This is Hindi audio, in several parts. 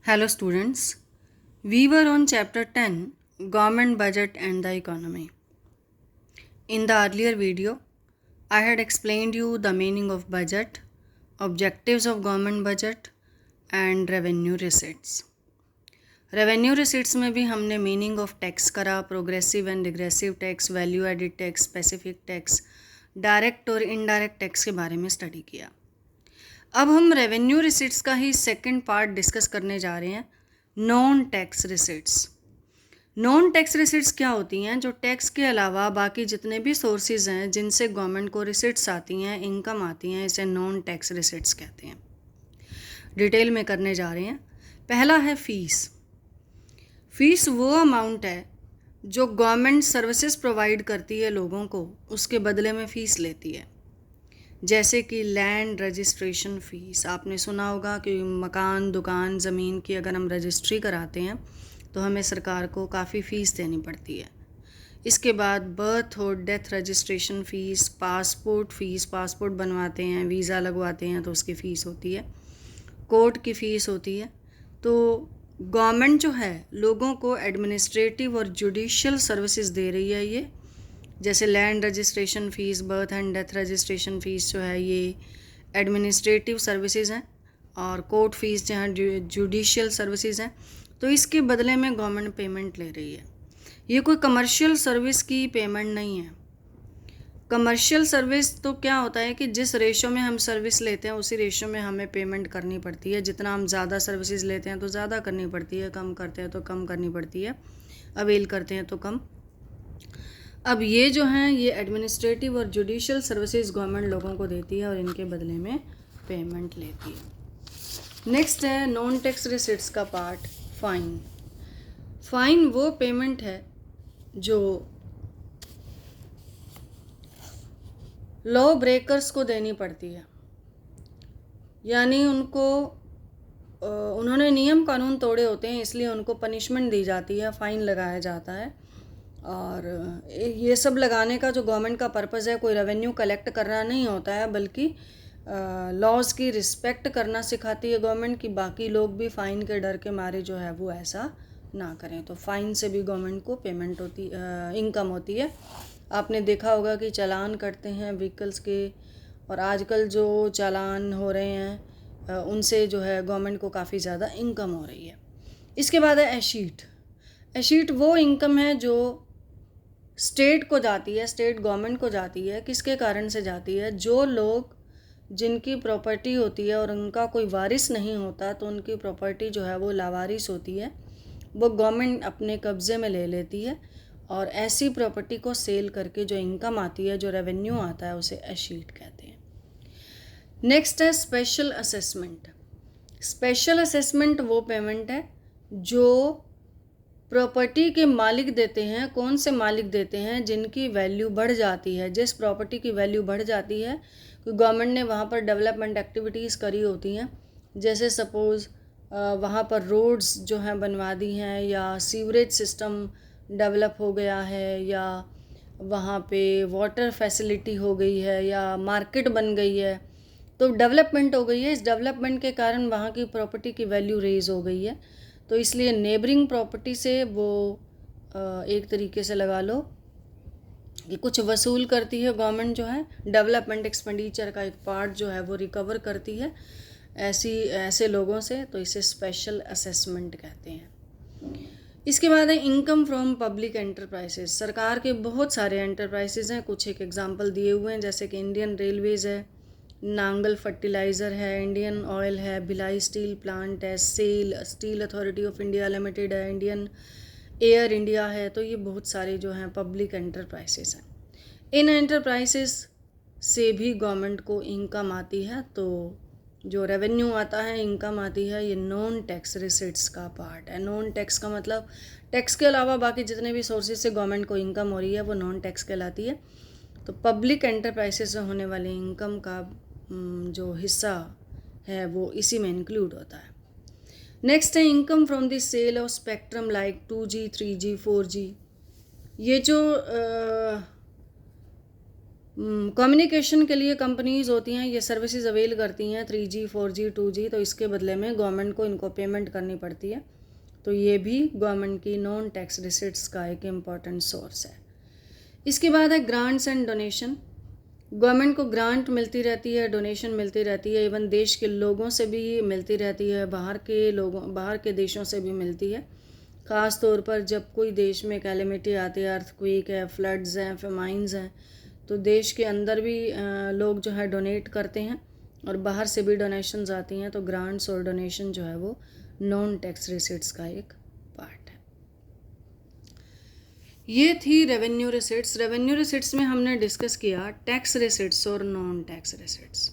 Hello students, we were on chapter 10 Government Budget and the Economy. In the earlier video, I had explained you the meaning of budget, objectives of government budget and revenue receipts. Revenue receipts में भी हमने मीनिंग ऑफ टैक्स करा, progressive and regressive tax, value added tax, specific tax, direct और इनडायरेक्ट टैक्स के बारे में स्टडी किया। अब हम रेवेन्यू रिसीट्स का ही सेकंड पार्ट डिस्कस करने जा रहे हैं, non tax receipts. Non tax receipts क्या होती हैं? जो टैक्स के अलावा बाकी जितने भी सोर्सेज हैं जिनसे गवर्नमेंट को रिसीट्स आती हैं, इनकम आती हैं, इसे नॉन टैक्स रिसीट्स कहते हैं। डिटेल में करने जा रहे हैं। पहला है फीस। फीस वो अमाउंट है जो गवर्नमेंट सर्विसेज प्रोवाइड करती है लोगों को, उसके बदले में फ़ीस लेती है। जैसे कि लैंड रजिस्ट्रेशन फ़ीस, आपने सुना होगा कि मकान, दुकान, ज़मीन की अगर हम रजिस्ट्री कराते हैं तो हमें सरकार को काफ़ी फ़ीस देनी पड़ती है। इसके बाद बर्थ और death registration fees, passport fees, passport बनवाते हैं, वीज़ा लगवाते हैं तो उसकी फ़ीस होती है, कोर्ट की फ़ीस होती है। तो गवर्नमेंट जो है लोगों को एडमिनिस्ट्रेटिव और जुडिशियल सर्विसेज दे रही है। ये जैसे land registration fees, birth and death registration fees जो है ये एडमिनिस्ट्रेटिव सर्विसेज हैं, और कोर्ट फ़ीस जहाँ जुडिशियल सर्विसेज हैं। तो इसके बदले में गवर्नमेंट पेमेंट ले रही है। ये कोई कमर्शियल सर्विस की पेमेंट नहीं है। कमर्शियल सर्विस तो क्या होता है कि जिस रेशो में हम सर्विस लेते हैं उसी रेशो में हमें पेमेंट करनी पड़ती है। जितना हम ज़्यादा सर्विसेज लेते हैं तो ज़्यादा करनी पड़ती है, कम करते हैं तो कम करनी पड़ती है, अवेल करते हैं तो कम। अब ये जो हैं ये एडमिनिस्ट्रेटिव और जुडिशियल सर्विसेज गवर्नमेंट लोगों को देती है और इनके बदले में पेमेंट लेती है। नेक्स्ट है नॉन टैक्स रिसीट्स का पार्ट, फ़ाइन। फ़ाइन वो पेमेंट है जो लॉ ब्रेकर्स को देनी पड़ती है, यानी उन्होंने नियम कानून तोड़े होते हैं इसलिए उनको पनिशमेंट दी जाती है, फ़ाइन लगाया जाता है। और ये सब लगाने का जो गवर्नमेंट का पर्पज़ है कोई रेवेन्यू कलेक्ट करना नहीं होता है, बल्कि लॉज की रिस्पेक्ट करना सिखाती है गवर्नमेंट, कि बाकी लोग भी फ़ाइन के डर के मारे जो है वो ऐसा ना करें। तो फ़ाइन से भी गवर्नमेंट को पेमेंट होती, इनकम होती है। आपने देखा होगा कि चालान कटते हैं व्हीकल्स के, और आजकल जो चालान हो रहे हैं उनसे जो है गवर्नमेंट को काफ़ी ज़्यादा इनकम हो रही है। इसके बाद है एशीट। एशीट वो इनकम है जो स्टेट को जाती है, स्टेट गवर्नमेंट को जाती है। किसके कारण से जाती है? जो लोग जिनकी प्रॉपर्टी होती है और उनका कोई वारिस नहीं होता तो उनकी प्रॉपर्टी जो है वो लावारिस होती है, वो गवर्नमेंट अपने कब्ज़े में ले लेती है, और ऐसी प्रॉपर्टी को सेल करके जो इनकम आती है, जो रेवेन्यू आता है, उसे एशीट कहते हैं। नेक्स्ट है स्पेशल असेसमेंट। स्पेशल असेसमेंट वो पेमेंट है जो प्रॉपर्टी के मालिक देते हैं। कौन से मालिक देते हैं? जिनकी वैल्यू बढ़ जाती है। जिस प्रॉपर्टी की वैल्यू बढ़ जाती है, क्योंकि गवर्नमेंट ने वहाँ पर डेवलपमेंट एक्टिविटीज़ करी होती हैं, जैसे सपोज़ वहाँ पर रोड्स जो हैं बनवा दी हैं, या सीवरेज सिस्टम डेवलप हो गया है, या वहाँ पे वाटर फैसिलिटी हो गई है, या मार्केट बन गई है, तो डेवलपमेंट हो गई है। इस डेवलपमेंट के कारण वहाँ की प्रॉपर्टी की वैल्यू रेज़ हो गई है, तो इसलिए नेबरिंग प्रॉपर्टी से वो एक तरीके से लगा लो कि कुछ वसूल करती है गवर्नमेंट, जो है डेवलपमेंट एक्सपेंडिचर का एक पार्ट जो है वो रिकवर करती है ऐसे लोगों से, तो इसे स्पेशल असेसमेंट कहते हैं। इसके बाद है इनकम फ्रॉम पब्लिक एंटरप्राइजेज। सरकार के बहुत सारे एंटरप्राइजेज हैं, कुछ एक एग्जांपल दिए हुए हैं, जैसे कि इंडियन रेलवेज़ है, नांगल फर्टिलाइज़र है, इंडियन ऑयल है, भिलाई स्टील प्लांट है, SAIL steel authority of India limited है, इंडियन एयर इंडिया है। तो ये बहुत सारे जो हैं पब्लिक एंटरप्राइजेस हैं। इन एंटरप्राइजेस से भी गवर्नमेंट को इनकम आती है। तो जो रेवेन्यू आता है, इनकम आती है, ये नॉन टैक्स रिसीट्स का पार्ट है। नॉन टैक्स का मतलब टैक्स के अलावा बाकी जितने भी सोर्सेज से गवर्नमेंट को इनकम हो रही है वो नॉन टैक्स कहलाती है। तो पब्लिक एंटरप्राइजेस से होने वाली इनकम का जो हिस्सा है वो इसी में इंक्लूड होता है। नेक्स्ट है income from the sale of spectrum like 2G, 3G, 4G। ये जो कम्युनिकेशन के लिए कंपनीज होती हैं, ये सर्विसेज अवेल करती हैं 3G 4G 2G, तो इसके बदले में गवर्नमेंट को इनको पेमेंट करनी पड़ती है। तो ये भी गवर्नमेंट की नॉन टैक्स रिसिट्स का एक इम्पॉर्टेंट सोर्स है। इसके बाद है ग्रांट्स एंड डोनेशन। गवर्नमेंट को ग्रांट मिलती रहती है, डोनेशन मिलती रहती है, इवन देश के लोगों से भी मिलती रहती है, बाहर के देशों से भी मिलती है। ख़ास तौर पर जब कोई देश में कैलेमिटी आती है, अर्थक्वेक है, फ्लड्स हैं, फेमाइंस हैं, तो देश के अंदर भी लोग जो है डोनेट करते हैं और बाहर से भी डोनेशंस आती हैं। तो ग्रांट्स और डोनेशन जो है वो नॉन टैक्स रिसिट्स का एक पार्ट है। ये थी रेवेन्यू रिसिट्स। रेवेन्यू रिसिट्स में हमने डिस्कस किया टैक्स रिसिट्स और नॉन टैक्स रिसिट्स।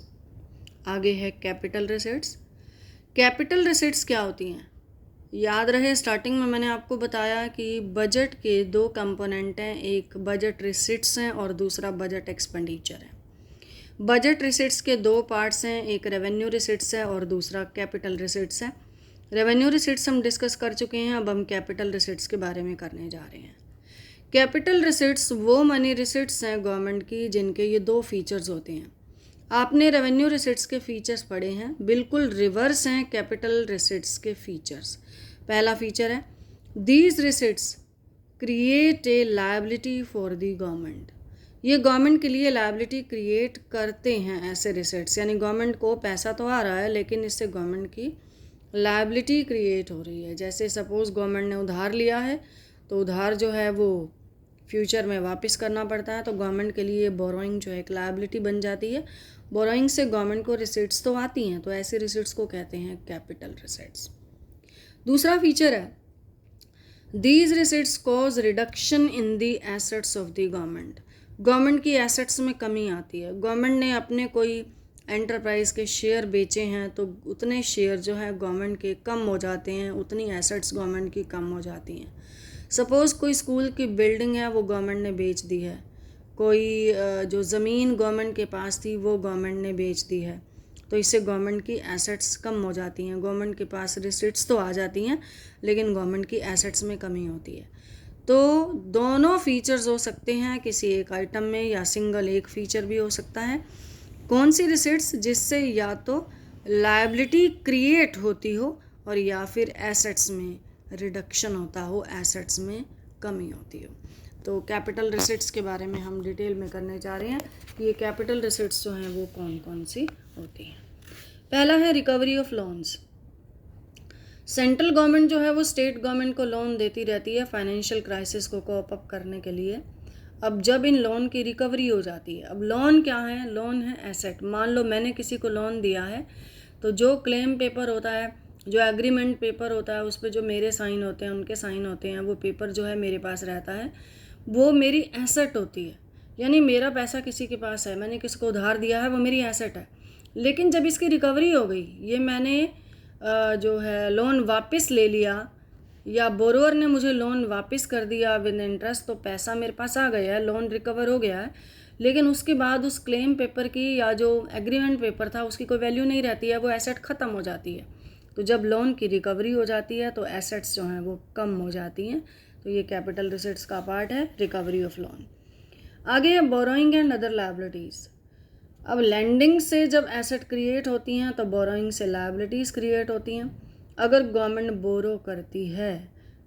आगे है कैपिटल रिसिट्स। कैपिटल रिसिट्स क्या होती हैं? याद रहे स्टार्टिंग में मैंने आपको बताया कि बजट के दो कंपोनेंट हैं, एक बजट रिसिट्स हैं और दूसरा बजट एक्सपेंडिचर है। बजट रिसिट्स के दो पार्ट्स हैं, एक रेवेन्यू रिसिट्स है और दूसरा कैपिटल रिसिट्स है। रेवेन्यू रिसिट्स हम डिस्कस कर चुके हैं, अब हम कैपिटल रिसिट्स के बारे में करने जा रहे हैं। कैपिटल रिसिट्स वो मनी रिसिट्स हैं गवर्नमेंट की जिनके ये दो फीचर्स होते हैं। आपने रेवेन्यू रिसिट्स के फीचर्स पढ़े हैं, बिल्कुल रिवर्स हैं कैपिटल रिसिट्स के फीचर्स। पहला फीचर है these receipts create a liability for the government. ये गवर्नमेंट के लिए लायबिलिटी क्रिएट करते हैं ऐसे रिसिट्स, यानी गवर्नमेंट को पैसा तो आ रहा है लेकिन इससे गवर्नमेंट की लायबिलिटी क्रिएट हो रही है। जैसे सपोज़ गवर्नमेंट ने उधार लिया है तो उधार जो है वो फ्यूचर में वापस करना पड़ता है, तो गवर्नमेंट के लिए बोरोइंग जो है एक लायबिलिटी बन जाती है। बोरोइंग से गवर्नमेंट को रिसिट्स तो आती हैं, तो ऐसे रिसिट्स को कहते हैं कैपिटल रिसिट्स। दूसरा फीचर है these receipts cause reduction in the assets of the government. Government की एसेट्स में कमी आती है। गवर्नमेंट ने अपने कोई एंटरप्राइज के शेयर बेचे हैं तो उतने शेयर जो है गवर्नमेंट के कम हो जाते हैं, उतनी एसेट्स गवर्नमेंट की कम हो जाती हैं। सपोज़ कोई स्कूल की बिल्डिंग है वो गवर्नमेंट ने बेच दी है, कोई जो ज़मीन गवर्नमेंट के पास थी वो गवर्नमेंट ने बेच दी है, तो इससे गवर्नमेंट की एसेट्स कम हो जाती हैं। गवर्नमेंट के पास रिसिट्स तो आ जाती हैं लेकिन गवर्नमेंट की एसेट्स में कमी होती है। तो दोनों फीचर्स हो सकते हैं किसी एक आइटम में, या सिंगल एक फीचर भी हो सकता है। कौन सी रिसिट्स? जिससे या तो लायबिलिटी क्रिएट होती हो और या फिर एसेट्स में रिडक्शन होता हो, एसेट्स में कमी होती हो। तो कैपिटल रिसिट्स के बारे में हम डिटेल में करने जा रहे हैं कि ये कैपिटल रिसिट्स जो हैं वो कौन कौन सी होती हैं। पहला है recovery of loans. Central government जो है वो स्टेट गवर्नमेंट को लोन देती रहती है फाइनेंशियल क्राइसिस को कोप अप करने के लिए। अब जब इन लोन की रिकवरी हो जाती है, अब लोन क्या है? लोन है एसेट। मान लो मैंने किसी को लोन दिया है, तो जो क्लेम पेपर होता है, जो एग्रीमेंट पेपर होता है, उस पर जो मेरे साइन होते हैं, उनके साइन होते हैं, वो पेपर जो है मेरे पास रहता है, वो मेरी एसेट होती है। यानी मेरा पैसा किसी के पास है, मैंने किसी को उधार दिया है, वो मेरी एसेट है। लेकिन जब इसकी रिकवरी हो गई, ये मैंने जो है लोन वापस ले लिया या बोरोअर ने मुझे लोन वापस कर दिया विद इंटरेस्ट, तो पैसा मेरे पास आ गया है, लोन रिकवर हो गया है। लेकिन उसके बाद उस क्लेम पेपर की या जो एग्रीमेंट पेपर था उसकी कोई वैल्यू नहीं रहती है, वो एसेट ख़त्म हो जाती है। तो जब लोन की रिकवरी हो जाती है तो एसेट्स जो हैं वो कम हो जाती हैं। तो ये कैपिटल रिसिट्स का पार्ट है, रिकवरी ऑफ लोन। आगे है बोरोइंग एंड अदर लायबिलिटीज़। अब लैंडिंग से जब एसेट क्रिएट होती हैं तो बोरोइंग से लायबिलिटीज़ क्रिएट होती हैं। अगर गवर्नमेंट बोरो करती है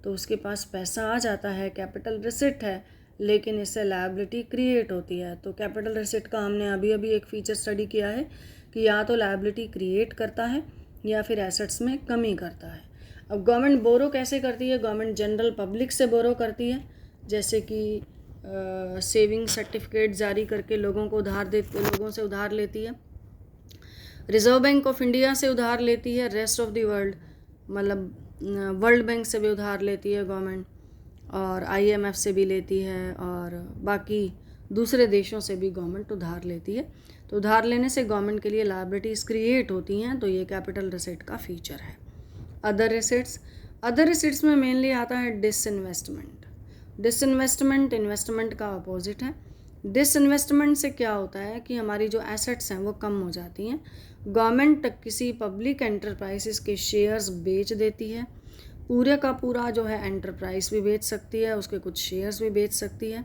तो उसके पास पैसा आ जाता है, कैपिटल रिसिट है, लेकिन इससे लायबिलिटी क्रिएट होती है। तो कैपिटल रिसिट का हमने अभी अभी एक फीचर स्टडी किया है कि या तो लायबिलिटी क्रिएट करता है या फिर एसेट्स में कमी करता है। अब गवर्नमेंट बोरो कैसे करती है? गवर्नमेंट जनरल पब्लिक से बोरो करती है, जैसे कि सेविंग सर्टिफिकेट जारी करके लोगों से उधार लेती है। रिजर्व बैंक ऑफ इंडिया से उधार लेती है, रेस्ट ऑफ द वर्ल्ड मतलब वर्ल्ड बैंक से भी उधार लेती है गवर्नमेंट, और IMF से भी लेती है, और बाकी दूसरे देशों से भी गवर्नमेंट उधार लेती है। तो उधार लेने से गवर्नमेंट के लिए लायबिलिटीज़ क्रिएट होती हैं, तो ये कैपिटल रिसिट का फीचर है। अदर रिसिट्स में मेनली आता है डिसइन्वेस्टमेंट। डिसइन्वेस्टमेंट इन्वेस्टमेंट का अपोजिट है। डिसइन्वेस्टमेंट से क्या होता है कि हमारी जो एसेट्स हैं वो कम हो जाती हैं। गवर्नमेंट किसी पब्लिक एंटरप्राइजेस के शेयर्स बेच देती है, पूरे का पूरा जो है एंटरप्राइज भी बेच सकती है, उसके कुछ शेयर्स भी बेच सकती है।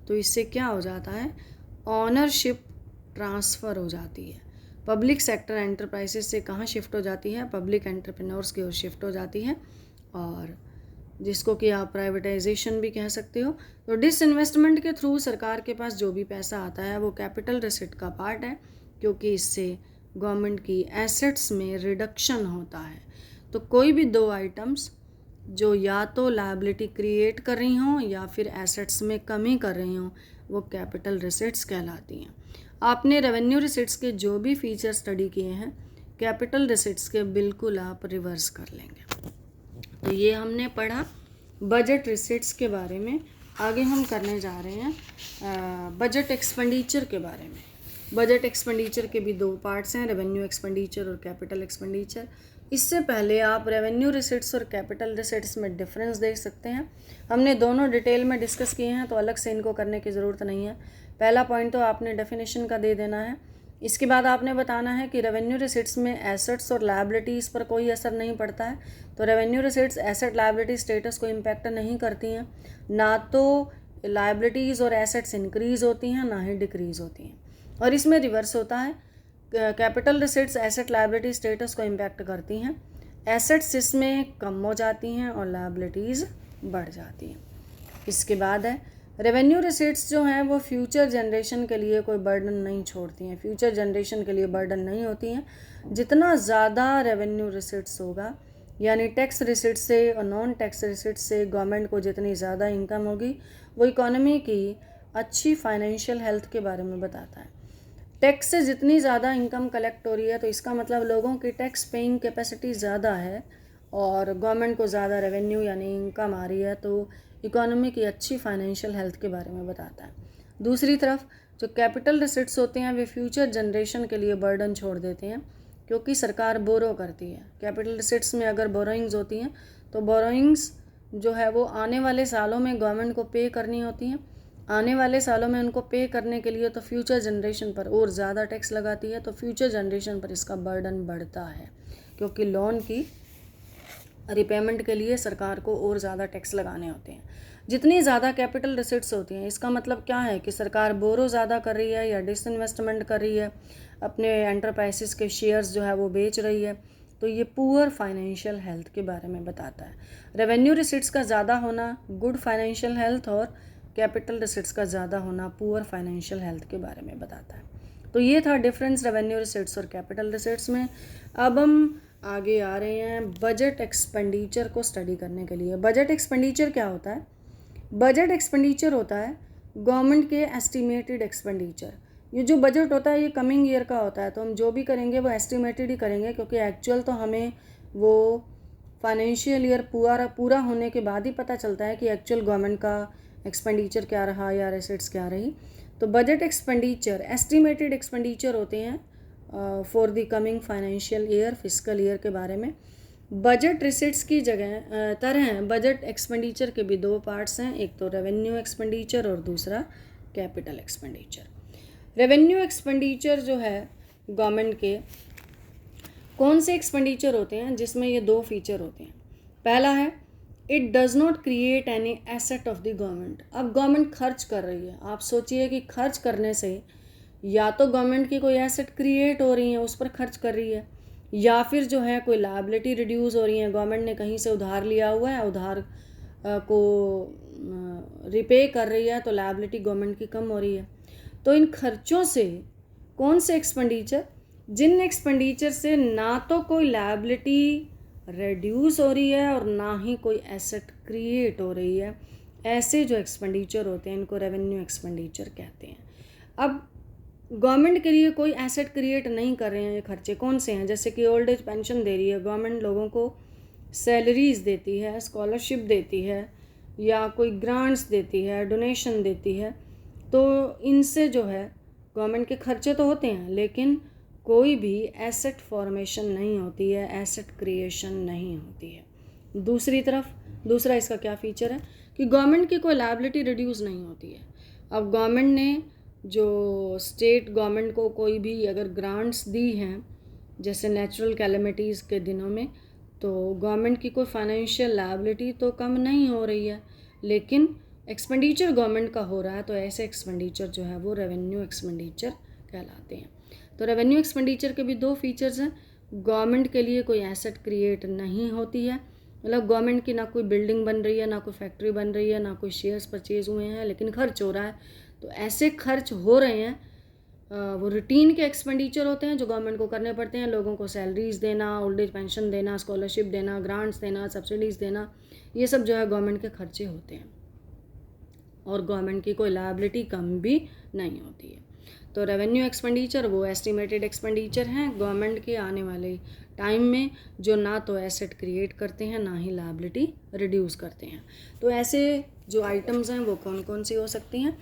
तो इससे क्या हो जाता है? ऑनरशिप ट्रांसफ़र हो जाती है। पब्लिक सेक्टर एंटरप्राइजेस से कहाँ शिफ्ट हो जाती है, पब्लिक एंटरप्रेन्योर्स की ओर शिफ्ट हो जाती है, और जिसको कि आप प्राइवेटाइजेशन भी कह सकते हो। तो डिसइन्वेस्टमेंट के थ्रू सरकार के पास जो भी पैसा आता है वो कैपिटल रिसिट का पार्ट है, क्योंकि इससे गवर्नमेंट की एसेट्स में रिडक्शन होता है। तो कोई भी दो आइटम्स जो या तो लायबिलिटी क्रिएट कर रही हों या फिर एसेट्स में कमी कर रही हों, वो कैपिटल रिसिट्स कहलाती हैं। आपने रेवेन्यू रिसिट्स के जो भी फीचर स्टडी किए हैं, कैपिटल रिसिट्स के बिल्कुल आप रिवर्स कर लेंगे। तो ये हमने पढ़ा बजट रिसिट्स के बारे में। आगे हम करने जा रहे हैं बजट एक्सपेंडिचर के बारे में। बजट एक्सपेंडिचर के भी दो पार्ट्स हैं, रेवेन्यू एक्सपेंडिचर और कैपिटल एक्सपेंडिचर। इससे पहले आप रेवेन्यू रिसिट्स और कैपिटल रिसिट्स में डिफरेंस देख सकते हैं। हमने दोनों डिटेल में डिस्कस किए हैं, तो अलग से इनको करने की ज़रूरत नहीं है। पहला पॉइंट तो आपने डेफिनेशन का दे देना है। इसके बाद आपने बताना है कि रेवेन्यू रिसिट्स में एसेट्स और लायबिलिटीज़ पर कोई असर नहीं पड़ता है। तो revenue receipts asset liability status को इम्पैक्ट नहीं करती हैं, ना तो लायबिलिटीज़ और एसेट्स इंक्रीज़ होती हैं ना ही डिक्रीज़ होती हैं। और इसमें रिवर्स होता है, capital receipts asset liability status को इम्पैक्ट करती हैं, एसेट्स इसमें कम हो जाती हैं और लायबिलिटीज़ बढ़ जाती हैं। इसके बाद है रेवेन्यू रिसिट्स जो हैं वो फ्यूचर जनरेशन के लिए कोई बर्डन नहीं छोड़ती हैं, फ्यूचर जनरेशन के लिए बर्डन नहीं होती हैं। जितना ज़्यादा रेवेन्यू रिसिट्स होगा, यानी टैक्स रिसिट्स से और नॉन टैक्स रिसिट्स से गवर्नमेंट को जितनी ज़्यादा इनकम होगी, वो इकोनॉमी की अच्छी फाइनेंशियल हेल्थ के बारे में बताता है। टैक्स से जितनी ज़्यादा इनकम कलेक्ट हो रही है, तो इसका मतलब लोगों की टैक्स पेइंग कैपेसिटी ज़्यादा है और गवर्नमेंट को ज़्यादा रेवेन्यू यानी इनकम आ रही है, तो इकोनॉमी की अच्छी फाइनेंशियल हेल्थ के बारे में बताता है। दूसरी तरफ जो कैपिटल रिसिट्स होते हैं वे फ्यूचर जनरेशन के लिए बर्डन छोड़ देते हैं, क्योंकि सरकार बोरो करती है। कैपिटल रिसिट्स में अगर बोरोइंग्स होती हैं तो बोरोइंग्स जो है वो आने वाले सालों में गवर्नमेंट को पे करनी होती हैं। आने वाले सालों में उनको पे करने के लिए तो फ्यूचर जनरेशन पर और ज़्यादा टैक्स लगाती है, तो फ्यूचर जनरेशन पर इसका बर्डन बढ़ता है, क्योंकि लोन की रिपेमेंट के लिए सरकार को और ज़्यादा टैक्स लगाने होते हैं। जितनी ज़्यादा कैपिटल रिसिट्स होती हैं, इसका मतलब क्या है कि सरकार बोरो ज़्यादा कर रही है या डिसइन्वेस्टमेंट कर रही है, अपने एंटरप्राइजेस के शेयर्स जो है वो बेच रही है, तो ये पुअर फाइनेंशियल हेल्थ के बारे में बताता है। रेवेन्यू रिसिट्स का ज़्यादा होना गुड फाइनेंशियल हेल्थ और कैपिटल रिसिट्स का ज़्यादा होना पुअर फाइनेंशियल हेल्थ के बारे में बताता है। तो ये था डिफरेंस रेवेन्यू रिसिट्स और कैपिटल रिसिट्स में। अब हम आगे आ रहे हैं बजट एक्सपेंडिचर को स्टडी करने के लिए। बजट एक्सपेंडिचर क्या होता है? बजट एक्सपेंडिचर होता है गवर्नमेंट के एस्टिमेटेड एक्सपेंडिचर। ये जो बजट होता है ये कमिंग ईयर का होता है, तो हम जो भी करेंगे वो एस्टिमेटेड ही करेंगे, क्योंकि एक्चुअल तो हमें वो फाइनेंशियल ईयर पूरा होने के बाद ही पता चलता है कि एक्चुअल गवर्नमेंट का एक्सपेंडिचर क्या रहा या रिसिट्स क्या रही। तो बजट एक्सपेंडिचर एस्टिमेटेड एक्सपेंडिचर होते हैं for the coming financial year, fiscal year के बारे में। बजट रिसिट्स की जगह तरह बजट एक्सपेंडिचर के भी दो पार्ट्स हैं, एक तो रेवेन्यू एक्सपेंडिचर और दूसरा कैपिटल एक्सपेंडिचर। रेवेन्यू एक्सपेंडिचर जो है गवर्नमेंट के कौन से एक्सपेंडिचर होते हैं जिसमें ये दो फीचर होते हैं। पहला है it does not create any asset of the government. अब गवर्नमेंट खर्च कर रही है, आप सोचिए कि खर्च करने से या तो गवर्नमेंट की कोई एसेट क्रिएट हो रही है, उस पर खर्च कर रही है, या फिर जो है कोई लायबिलिटी रिड्यूस हो रही है, गवर्नमेंट ने कहीं से उधार लिया हुआ है, उधार को रिपे कर रही है, तो लायबिलिटी गवर्नमेंट की कम हो रही है। तो इन खर्चों से कौन से एक्सपेंडिचर, जिन एक्सपेंडिचर से ना तो कोई लायबिलिटी रिड्यूस हो रही है और ना ही कोई एसेट क्रिएट हो रही है, ऐसे जो एक्सपेंडिचर होते हैं इनको रेवेन्यू एक्सपेंडिचर कहते हैं। अब गवर्नमेंट के लिए कोई एसेट क्रिएट नहीं कर रहे हैं, ये खर्चे कौन से हैं? जैसे कि ओल्ड एज पेंशन दे रही है गवर्नमेंट, लोगों को सैलरीज देती है, स्कॉलरशिप देती है, या कोई ग्रांट्स देती है, डोनेशन देती है, तो इनसे जो है गवर्नमेंट के खर्चे तो होते हैं, लेकिन कोई भी एसेट फॉर्मेशन नहीं होती है, एसेट क्रिएशन नहीं होती है। दूसरी तरफ दूसरा इसका क्या फीचर है कि गवर्नमेंट की कोई लायबिलिटी रिड्यूस नहीं होती है। अब गवर्नमेंट ने जो स्टेट गवर्नमेंट को कोई भी अगर ग्रांट्स दी हैं, जैसे नेचुरल कैलेमिटीज़ के दिनों में, तो गवर्नमेंट की कोई फाइनेंशियल लायबिलिटी तो कम नहीं हो रही है, लेकिन एक्सपेंडिचर गवर्नमेंट का हो रहा है तो ऐसे एक्सपेंडिचर जो है वो रेवेन्यू एक्सपेंडिचर कहलाते हैं। तो रेवेन्यू एक्सपेंडिचर के भी दो फीचर्स हैं। गवर्नमेंट के लिए कोई एसेट क्रिएट नहीं होती है, मतलब गवर्नमेंट की ना कोई बिल्डिंग बन रही है, ना कोई फैक्ट्री बन रही है, ना कोई शेयर्स परचेज हुए हैं, लेकिन खर्च हो रहा है। तो ऐसे खर्च हो रहे हैं वो रूटीन के एक्सपेंडिचर होते हैं जो गवर्नमेंट को करने पड़ते हैं। लोगों को सैलरीज देना, ओल्ड एज पेंशन देना, स्कॉलरशिप देना, ग्रांट्स देना, सब्सिडीज़ देना, ये सब जो है गवर्नमेंट के खर्चे होते हैं और गवर्नमेंट की कोई लायबिलिटी कम भी नहीं होती है। तो रेवेन्यू एक्सपेंडिचर वो एस्टिमेटेड एक्सपेंडिचर हैं गवर्नमेंट के आने वाले टाइम में, जो ना तो एसेट क्रिएट करते हैं ना ही लायबिलिटी रिड्यूस करते हैं। तो ऐसे जो आइटम्स हैं वो कौन कौन सी हो सकती हैं?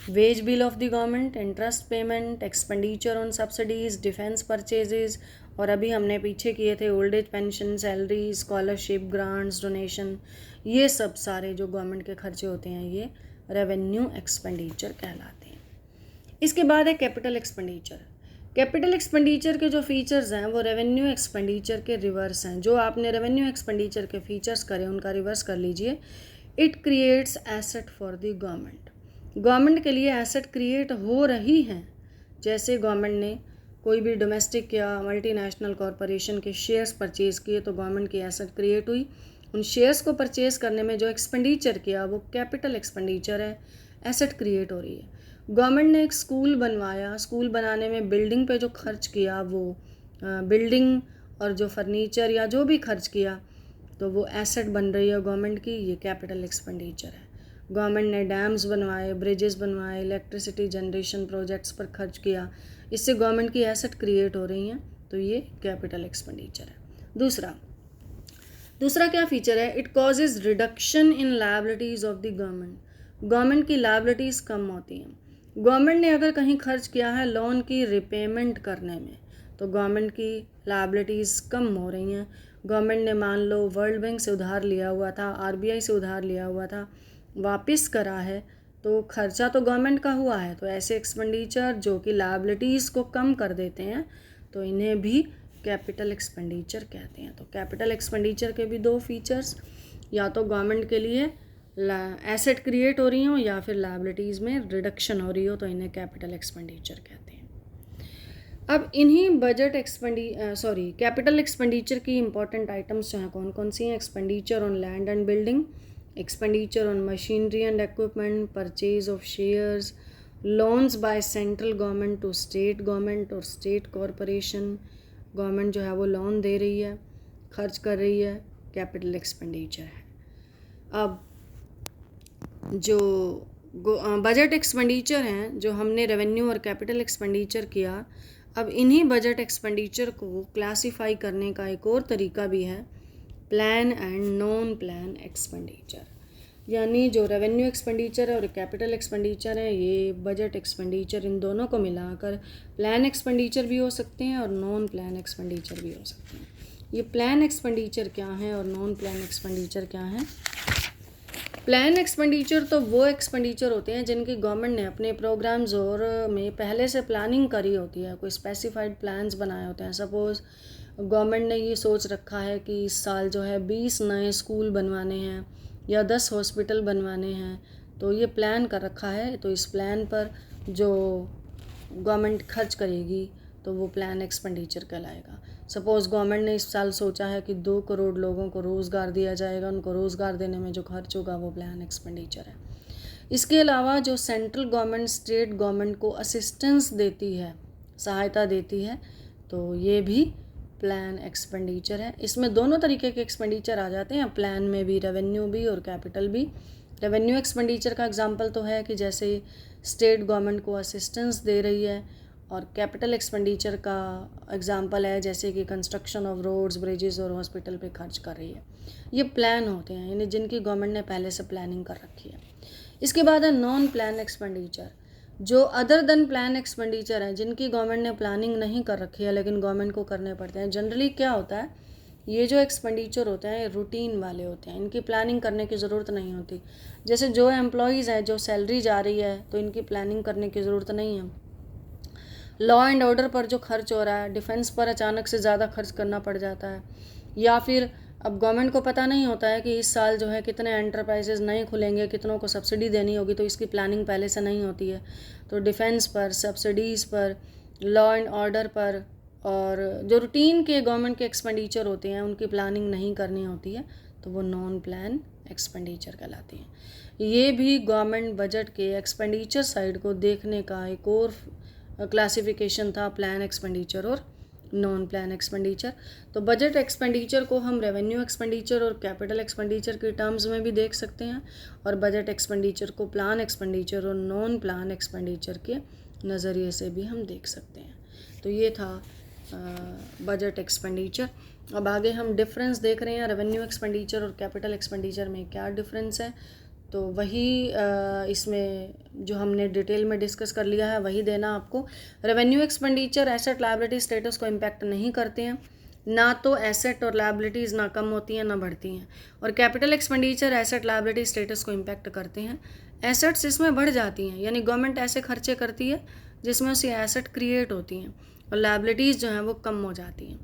Wage bill of the government, interest payment, expenditure on subsidies, defence purchases, और अभी हमने पीछे किए थे old age pension, salary, scholarship, grants, donation, ये सब सारे जो गवर्नमेंट के खर्चे होते हैं ये रेवेन्यू एक्सपेंडिचर कहलाते हैं। इसके बाद है कैपिटल एक्सपेंडिचर। कैपिटल एक्सपेंडिचर के जो फीचर्स हैं वो रेवेन्यू एक्सपेंडिचर के रिवर्स हैं। जो आपने रेवेन्यू एक्सपेंडिचर के फीचर्स करे उनका रिवर्स कर लीजिए। It creates asset for the government. Government के लिए एसेट क्रिएट हो रही हैं। जैसे गवर्नमेंट ने कोई भी डोमेस्टिक या मल्टीनेशनल कॉरपोरेशन के शेयर्स परचेज़ किए तो गवर्नमेंट की एसेट क्रिएट हुई। उन शेयर्स को परचेज़ करने में जो एक्सपेंडिचर किया वो कैपिटल एक्सपेंडिचर है, एसेट क्रिएट हो रही है। गवर्नमेंट ने एक स्कूल बनवाया, स्कूल बनाने में बिल्डिंग पे जो खर्च किया वो बिल्डिंग और जो फर्नीचर या जो भी खर्च किया तो वो एसेट बन रही है गवर्नमेंट की, ये कैपिटल एक्सपेंडिचर है। गवर्नमेंट ने डैम्स बनवाए, ब्रिजेस बनवाए, इलेक्ट्रिसिटी जनरेशन प्रोजेक्ट्स पर खर्च किया, इससे गवर्नमेंट की एसेट क्रिएट हो रही हैं, तो ये कैपिटल एक्सपेंडिचर है। दूसरा क्या फीचर है? It causes reduction in liabilities of the government. Government की लायबिलिटीज़ कम होती हैं। गवर्नमेंट ने अगर कहीं खर्च किया है लोन की रिपेमेंट करने में तो गवर्नमेंट की लायबिलिटीज़ कम हो रही हैं। गवर्नमेंट ने मान लो वर्ल्ड बैंक से उधार लिया हुआ था, आरबीआई से उधार लिया हुआ था, वापस करा है, तो खर्चा तो गवर्नमेंट का हुआ है। तो ऐसे एक्सपेंडिचर जो कि लायबिलिटीज़ को कम कर देते हैं तो इन्हें भी कैपिटल एक्सपेंडिचर कहते हैं। तो कैपिटल एक्सपेंडिचर के भी दो फीचर्स, या तो गवर्नमेंट के लिए एसेट क्रिएट हो रही हो या फिर लायबिलिटीज़ में रिडक्शन हो रही हो, तो इन्हें कैपिटल एक्सपेंडिचर कहते हैं। अब इन्हीं कैपिटल एक्सपेंडिचर की इंपॉर्टेंट आइटम्स जो हैं कौन कौन सी हैं? Expenditure on land and building, expenditure on machinery and equipment, purchase of shares, loans by central government to state government और स्टेट कॉरपोरेशन, गवर्नमेंट जो है वो लोन दे रही है, खर्च कर रही है, कैपिटल एक्सपेंडिचर है। अब जो बजट एक्सपेंडिचर हैं जो हमने रेवेन्यू और कैपिटल एक्सपेंडिचर किया, अब इन्हीं बजट एक्सपेंडिचर को क्लासीफाई करने का एक और तरीका भी है, plan and non plan expenditure. यानी जो रेवेन्यू एक्सपेंडिचर है और कैपिटल एक्सपेंडिचर है, ये बजट एक्सपेंडिचर, इन दोनों को मिलाकर प्लान एक्सपेंडिचर भी हो सकते हैं और नॉन प्लान एक्सपेंडिचर भी हो सकते हैं। ये प्लान एक्सपेंडिचर क्या है और नॉन प्लान एक्सपेंडिचर क्या है? प्लान एक्सपेंडिचर तो वो एक्सपेंडिचर होते हैं जिनकी गवर्नमेंट ने अपने प्रोग्राम्स और में पहले से प्लानिंग करी होती है, कोई स्पेसिफाइड प्लान्स बनाए होते हैं। सपोज़ गवर्नमेंट ने ये सोच रखा है कि इस साल जो है 20 नए स्कूल बनवाने हैं या 10 हॉस्पिटल बनवाने हैं, तो ये प्लान कर रखा है। तो इस प्लान पर जो गवर्नमेंट खर्च करेगी तो वो प्लान एक्सपेंडिचर कहलाएगा। सपोज़ गवर्नमेंट ने इस साल सोचा है कि 2 करोड़ लोगों को रोज़गार दिया जाएगा, उनको रोज़गार देने में जो खर्च होगा वो प्लान एक्सपेंडिचर है। इसके अलावा जो सेंट्रल गवर्नमेंट स्टेट गवर्नमेंट को असिस्टेंस देती है, सहायता देती है, तो ये भी प्लान एक्सपेंडिचर है। इसमें दोनों तरीके के एक्सपेंडिचर आ जाते हैं, प्लान में भी रेवेन्यू भी और कैपिटल भी। रेवेन्यू एक्सपेंडिचर का एग्जांपल तो है कि जैसे स्टेट गवर्नमेंट को असिस्टेंस दे रही है, और कैपिटल एक्सपेंडिचर का एग्जांपल है जैसे कि कंस्ट्रक्शन ऑफ रोड्स, ब्रिजेस और हॉस्पिटल पे खर्च कर रही है। ये प्लान होते हैं, यानी जिनकी गवर्नमेंट ने पहले से प्लानिंग कर रखी है। इसके बाद है नॉन प्लान एक्सपेंडिचर, जो अदर देन प्लान एक्सपेंडिचर है, जिनकी गवर्नमेंट ने प्लानिंग नहीं कर रखी है लेकिन गवर्नमेंट को करने पड़ते हैं। जनरली क्या होता है, ये जो एक्सपेंडिचर होते हैं ये रूटीन वाले होते हैं, इनकी प्लानिंग करने की ज़रूरत नहीं होती। जैसे जो एम्प्लॉयज़ हैं, जो सैलरी जा रही है, तो इनकी प्लानिंग करने की ज़रूरत नहीं है। लॉ एंड ऑर्डर पर जो खर्च हो रहा है, डिफेंस पर अचानक से ज़्यादा खर्च करना पड़ जाता है, या फिर अब गवर्नमेंट को पता नहीं होता है कि इस साल जो है कितने एंटरप्राइजेज नए खुलेंगे, कितनों को सब्सिडी देनी होगी, तो इसकी प्लानिंग पहले से नहीं होती है। तो डिफेंस पर, सब्सिडीज़ पर, लॉ एंड ऑर्डर पर और जो रूटीन के गवर्नमेंट के एक्सपेंडिचर होते हैं उनकी प्लानिंग नहीं करनी होती है, तो वो नॉन प्लान एक्सपेंडिचर कहलाती हैं। ये भी गवर्नमेंट बजट के एक्सपेंडिचर साइड को देखने का एक और क्लासिफिकेशन था, प्लान एक्सपेंडिचर और नॉन प्लान एक्सपेंडिचर। तो बजट एक्सपेंडिचर को हम रेवेन्यू एक्सपेंडिचर और कैपिटल एक्सपेंडिचर के टर्म्स में भी देख सकते हैं, और बजट एक्सपेंडिचर को प्लान एक्सपेंडिचर और नॉन प्लान एक्सपेंडिचर के नज़रिए से भी हम देख सकते हैं। तो ये था बजट एक्सपेंडिचर। अब आगे हम डिफरेंस देख रहे हैं, रेवेन्यू एक्सपेंडिचर और कैपिटल एक्सपेंडिचर में क्या डिफरेंस है। तो वही इसमें जो हमने डिटेल में डिस्कस कर लिया है वही देना आपको। Revenue expenditure asset liability status को इम्पैक्ट नहीं करते हैं, ना तो एसेट और लायबिलिटीज़ ना कम होती हैं ना बढ़ती हैं। और capital expenditure asset liability status को इम्पैक्ट करते हैं। एसेट्स इसमें बढ़ जाती हैं, यानी गवर्नमेंट ऐसे खर्चे करती है जिसमें से एसेट क्रिएट होती हैं, और लायबिलिटीज़ जो हैं वो कम हो जाती हैं।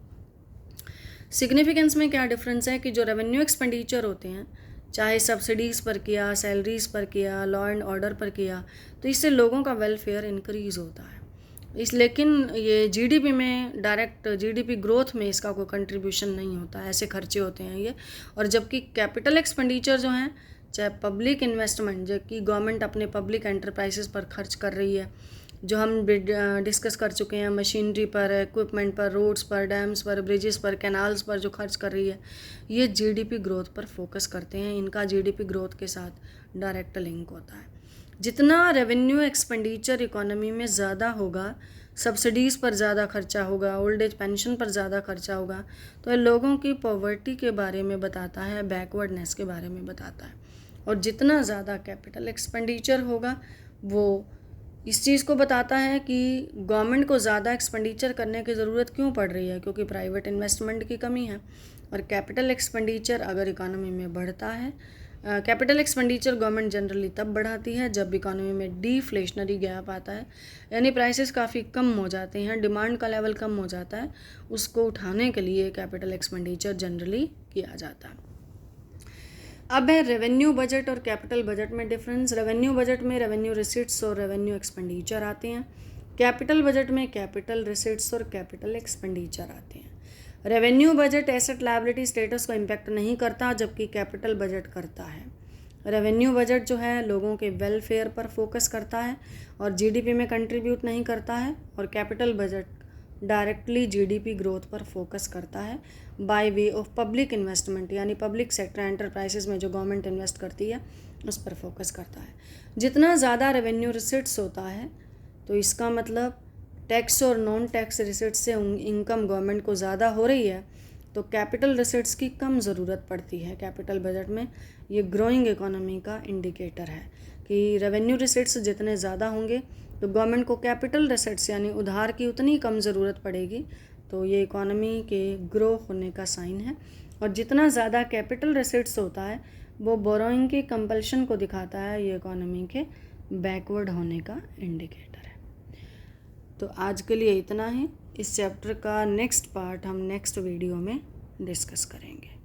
सिग्निफिकेंस में क्या डिफरेंस है कि जो रेवेन्यू एक्सपेंडिचर होते हैं, चाहे सब्सिडीज़ पर किया, सैलरीज़ पर किया, लॉ एंड ऑर्डर पर किया, तो इससे लोगों का वेलफेयर इंक्रीज़ होता है। लेकिन ये जीडीपी में, डायरेक्ट जीडीपी ग्रोथ में इसका कोई कंट्रीब्यूशन नहीं होता, ऐसे खर्चे होते हैं ये। और जबकि कैपिटल एक्सपेंडिचर जो हैं, चाहे पब्लिक इन्वेस्टमेंट जो कि गवर्नमेंट अपने पब्लिक एंटरप्राइजेस पर खर्च कर रही है, जो हम डिस्कस कर चुके हैं, मशीनरी पर, इक्विपमेंट पर, रोड्स पर, डैम्स पर, ब्रिजेस पर, कैनाल्स पर जो खर्च कर रही है, ये जीडीपी ग्रोथ पर फोकस करते हैं। इनका जीडीपी ग्रोथ के साथ डायरेक्ट लिंक होता है। जितना रेवेन्यू एक्सपेंडिचर इकोनॉमी में ज़्यादा होगा, सब्सिडीज़ पर ज़्यादा खर्चा होगा, ओल्ड एज पेंशन पर ज़्यादा खर्चा होगा, तो ये लोगों की पॉवर्टी के बारे में बताता है, बैकवर्डनेस के बारे में बताता है। और जितना ज़्यादा कैपिटल एक्सपेंडिचर होगा, वो इस चीज़ को बताता है कि गवर्नमेंट को ज़्यादा एक्सपेंडिचर करने की ज़रूरत क्यों पड़ रही है, क्योंकि प्राइवेट इन्वेस्टमेंट की कमी है। और कैपिटल एक्सपेंडिचर अगर इकोनॉमी में बढ़ता है, कैपिटल एक्सपेंडिचर गवर्नमेंट जनरली तब बढ़ाती है जब इकोनॉमी में डिफ्लेशनरी गैप आता है, यानी प्राइसेस काफ़ी कम हो जाते हैं, डिमांड का लेवल कम हो जाता है, उसको उठाने के लिए कैपिटल एक्सपेंडिचर जनरली किया जाता है। अब है रेवेन्यू बजट और कैपिटल बजट में डिफरेंस। रेवेन्यू बजट में रेवेन्यू रिसीट्स और रेवेन्यू एक्सपेंडिचर आते हैं। कैपिटल बजट में कैपिटल रिसीट्स और कैपिटल एक्सपेंडिचर आते हैं। Revenue budget asset liability status को इम्पैक्ट नहीं करता, जबकि कैपिटल बजट करता है। रेवेन्यू बजट जो है लोगों के वेलफेयर पर फोकस करता है और जीडीपी में कंट्रीब्यूट नहीं करता है, और capital budget directly GDP growth पर फोकस करता है by way of public investment, यानी पब्लिक सेक्टर एंटरप्राइजेस में जो गवर्नमेंट इन्वेस्ट करती है उस पर फोकस करता है। जितना ज़्यादा रेवेन्यू रिसीट्स होता है, तो इसका मतलब टैक्स और नॉन टैक्स रिसीट्स से इनकम गवर्नमेंट को ज़्यादा हो रही है, तो कैपिटल रिसीट्स की कम ज़रूरत पड़ती है कैपिटल बजट में। ये ग्रोइंग इकोनॉमी का इंडिकेटर है कि रेवेन्यू रिसीट्स जितने ज़्यादा होंगे तो गवर्नमेंट को कैपिटल रिसीट्स यानी उधार की उतनी कम ज़रूरत पड़ेगी, तो ये इकोनॉमी के ग्रो होने का साइन है। और जितना ज़्यादा कैपिटल रिसीट्स होता है वो बोरोइंग की कंपल्शन को दिखाता है, ये इकोनॉमी के बैकवर्ड होने का इंडिकेटर है। तो आज के लिए इतना ही। इस चैप्टर का नेक्स्ट पार्ट हम नेक्स्ट वीडियो में डिस्कस करेंगे।